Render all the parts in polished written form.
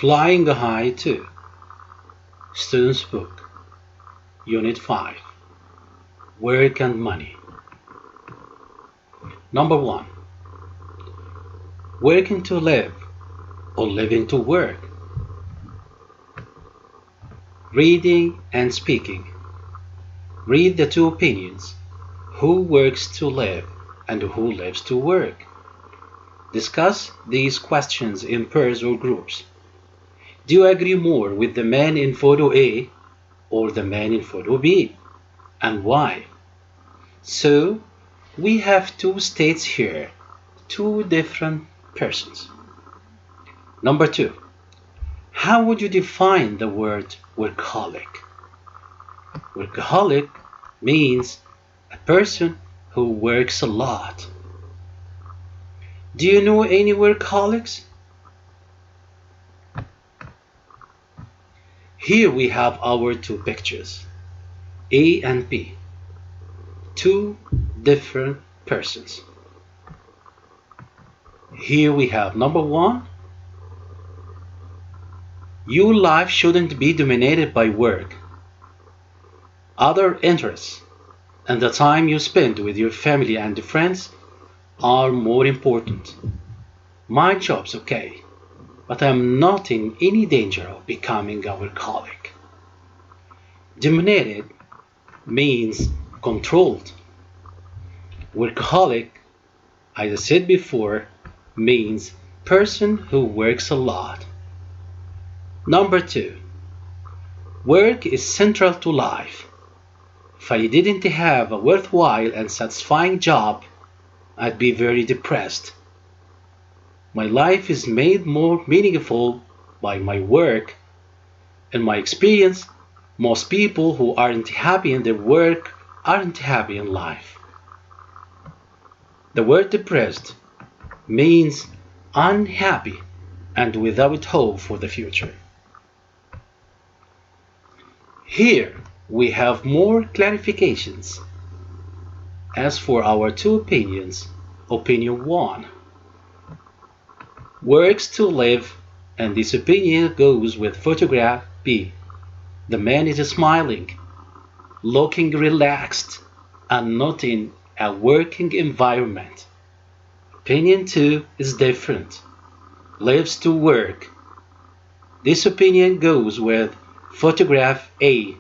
Flying High 2, Student's Book, Unit 5, Work and Money. Number 1. Working to live or living to work. Reading and speaking. Read the two opinions. Who works to live and who lives to work? Discuss these questions in pairs or groups. Do you agree more with the man in photo A or the man in photo B? And why? So, we have two states here, two different persons. Number 2. How would you define the word workaholic? Workaholic means a person who works a lot. Do you know any workaholics? Here we have our two pictures, A and B, two different persons. Here we have number 1. Your life shouldn't be dominated by work. Other interests and the time you spend with your family and friends are more important. My job's okay, but I'm not in any danger of becoming a workaholic. Dominated means controlled. Workaholic, as I said before, means person who works a lot. Number 2. Work is central to life. If I didn't have a worthwhile and satisfying job, I'd be very depressed. My life is made more meaningful by my work. In my experience, most people who aren't happy in their work aren't happy in life. The word depressed means unhappy and without hope for the future. Here we have more clarifications. As for our two opinions, opinion 1 works to live, and this opinion goes with photograph B. The man is smiling, looking relaxed, and not in a working environment. Opinion 2 is different, lives to work. This opinion goes with photograph A.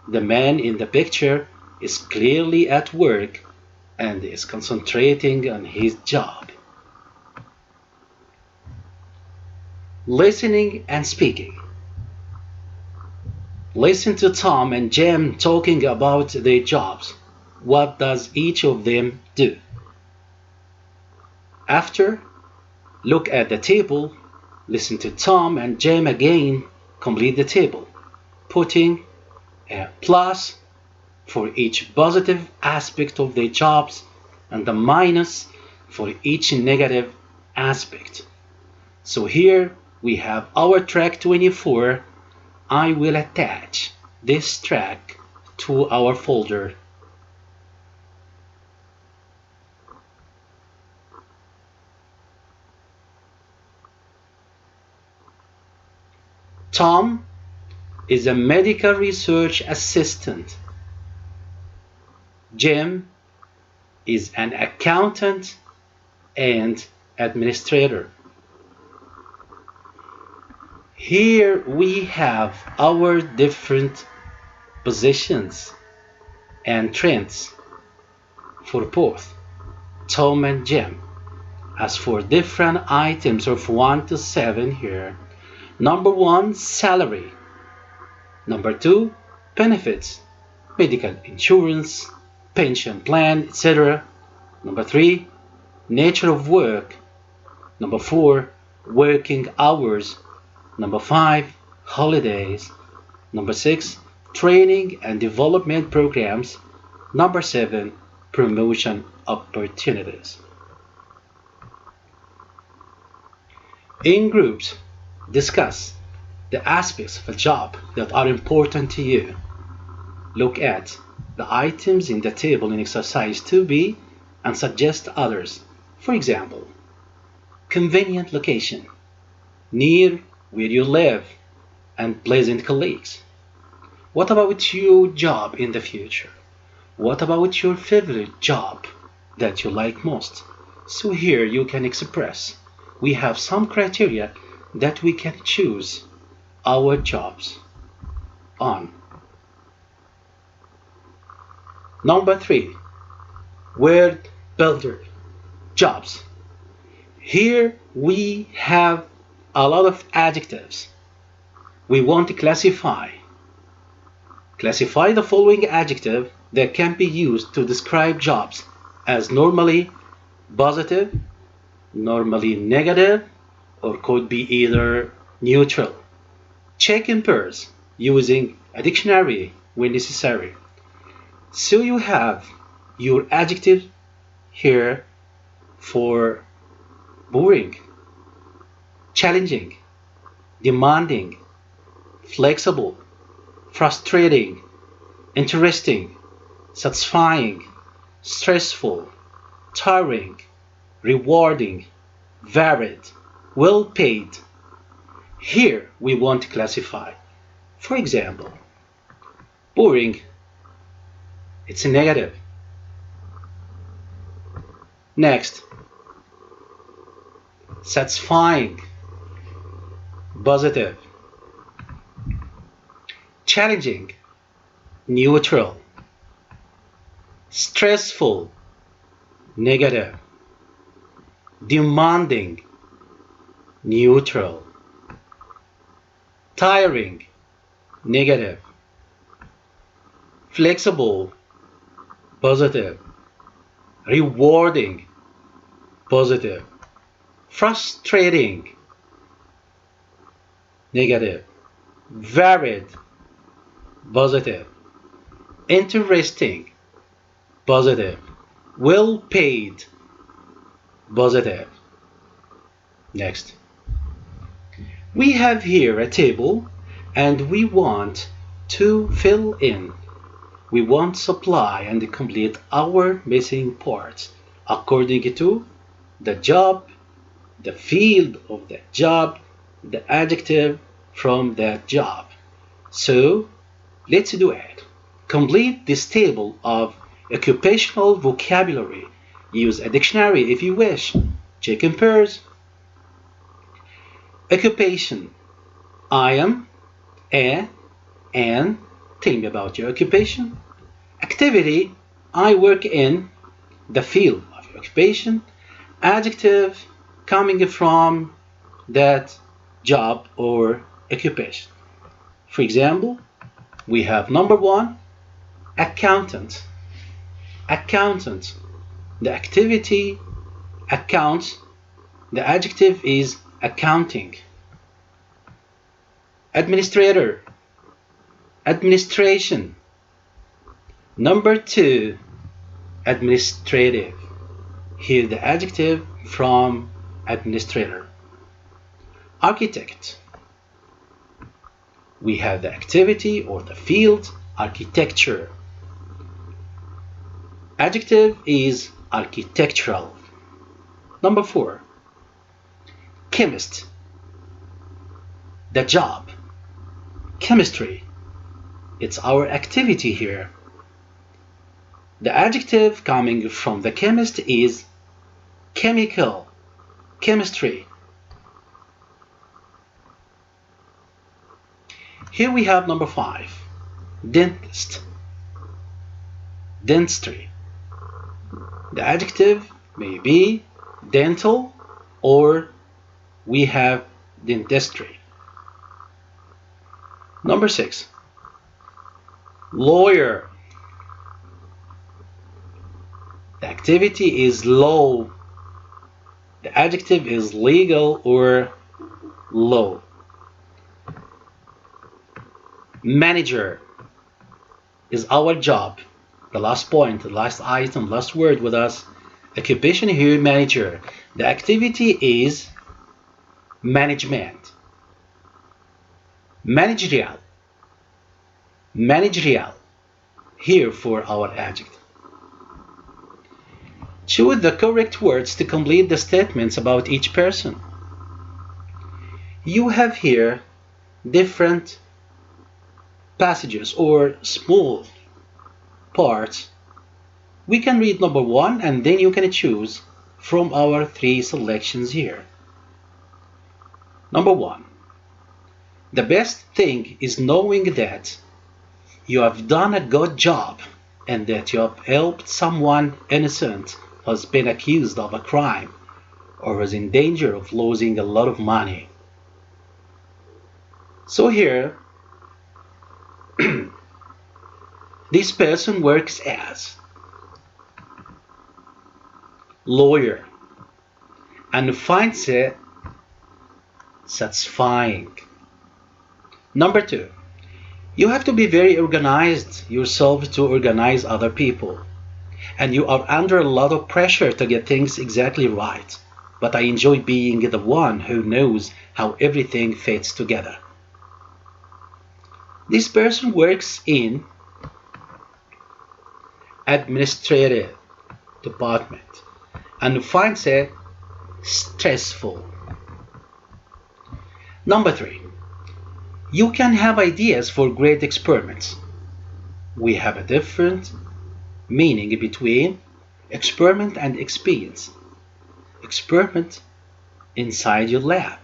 The man in the picture is clearly at work and is concentrating on his job. Listening and speaking. Listen to Tom and Jim talking about their jobs. What does each of them do? After, look at the table, listen to Tom and Jim again, complete the table, putting a plus for each positive aspect of their jobs and a minus for each negative aspect. So here we have our track 24. I will attach this track to our folder. Tom is a medical research assistant. Jim is an accountant and administrator. Here we have our different positions and trends for both Tom and Jim. As for different items of 1 to 7 here, number 1, salary. Number 2, benefits, medical insurance, pension plan, etc. Number 3, nature of work. Number 4, working hours. Number 5, holidays. Number 6, training and development programs. Number 7, promotion opportunities. In groups, discuss the aspects of a job that are important to you. Look at the items in the table in exercise 2B and suggest others. For example, convenient location, near where you live, and pleasant colleagues. What about your job in the future? What about your favorite job that you like most? So here you can express. We have some criteria that we can choose our jobs on. Number 3, word builder jobs. Here we have a lot of adjectives. We want to classify the following adjective that can be used to describe jobs as normally positive, normally negative, or could be either neutral. Check in pairs using a dictionary when necessary. So you have your adjective here for boring, challenging, demanding, flexible, frustrating, interesting, satisfying, stressful, tiring, rewarding, varied, well paid. Here we want to classify. For example, boring, it's a negative. Next, satisfying, positive. Challenging, neutral. Stressful, negative. Demanding, neutral. Tiring, negative. Flexible, positive. Rewarding, positive. Frustrating, negative. Varied, positive. Interesting, positive. Well paid, positive. Next, we have here a table and we want to fill in. We want to supply and complete our missing parts according to the job, the field of that job, the adjective from that job. So let's do it. Complete this table of occupational vocabulary. Use a dictionary if you wish. Check in pairs. Occupation. I am, a, and. Tell me about your occupation. Activity. I work in the field of your occupation. Adjective coming from that job or occupation. For example, we have number 1, accountant. Accountant. The activity accounts. The adjective is accounting. Administrator. Administration. Number 2, administrative. Here the adjective from administrator. Architect. We have the activity or the field, architecture. Adjective is architectural. Number 4, chemist. The job, chemistry. It's our activity here. The adjective coming from the chemist is chemical, chemistry. Here we have number 5, dentist, dentistry. The adjective may be dental or we have dentistry. Number 6, lawyer. The activity is law. The adjective is legal or law. Manager is our job. The last point, the last item, last word with us. Occupation here, manager. The activity is management. Managerial. Managerial. Here for our adjective. Choose the correct words to complete the statements about each person. You have here different passages or small parts. We can read number 1 and then you can choose from our 3 selections here. Number 1. The best thing is knowing that you have done a good job and that you have helped someone innocent who has been accused of a crime or is in danger of losing a lot of money. So here, this person works as lawyer and finds it satisfying. Number 2, you have to be very organized yourself to organize other people, and you are under a lot of pressure to get things exactly right, but I enjoy being the one who knows how everything fits together. This person works in administrative department and finds it stressful. Number 3, you can have ideas for great experiments. We have a different meaning between experiment and experience. Experiment inside your lab,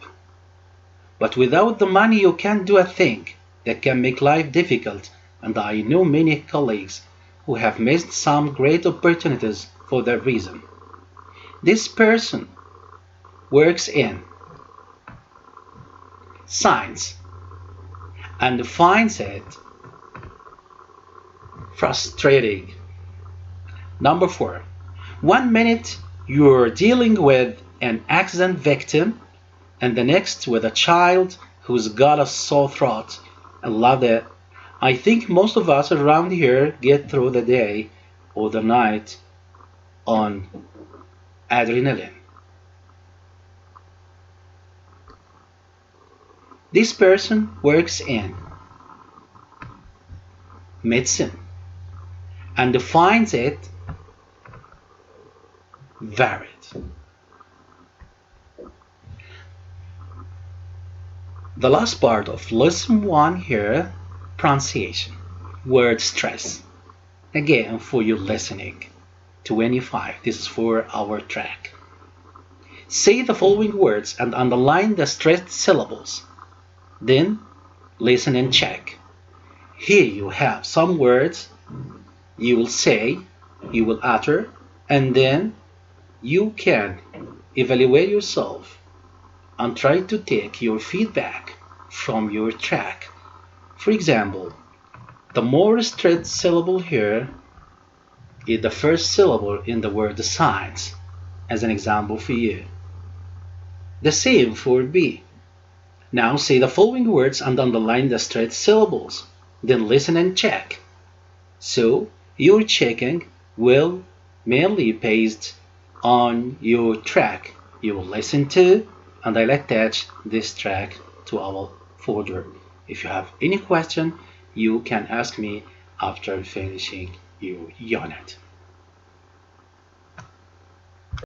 but without the money you can't do a thing that can make life difficult, and I know many colleagues who have missed some great opportunities for that reason. This person works in science and finds it frustrating. Number 4, 1 minute you're dealing with an accident victim and the next with a child who's got a sore throat. I love it. I think most of us around here get through the day or the night on adrenaline. This person works in medicine and finds it varied. The last part of lesson 1 here, pronunciation, word stress. Again, for you listening, 25, this is for our track. Say the following words and underline the stressed syllables. Then listen and check. Here you have some words you will say, you will utter, and then you can evaluate yourself and try to take your feedback from your track. For example, the more stressed syllable here is the first syllable in the word science, as an example for you. The same for B. Now say the following words and underline the stressed syllables. Then listen and check. So your checking will mainly be based on your track you will listen to, and I'll attach this track to our folder. If you have any question, you can ask me after finishing your unit.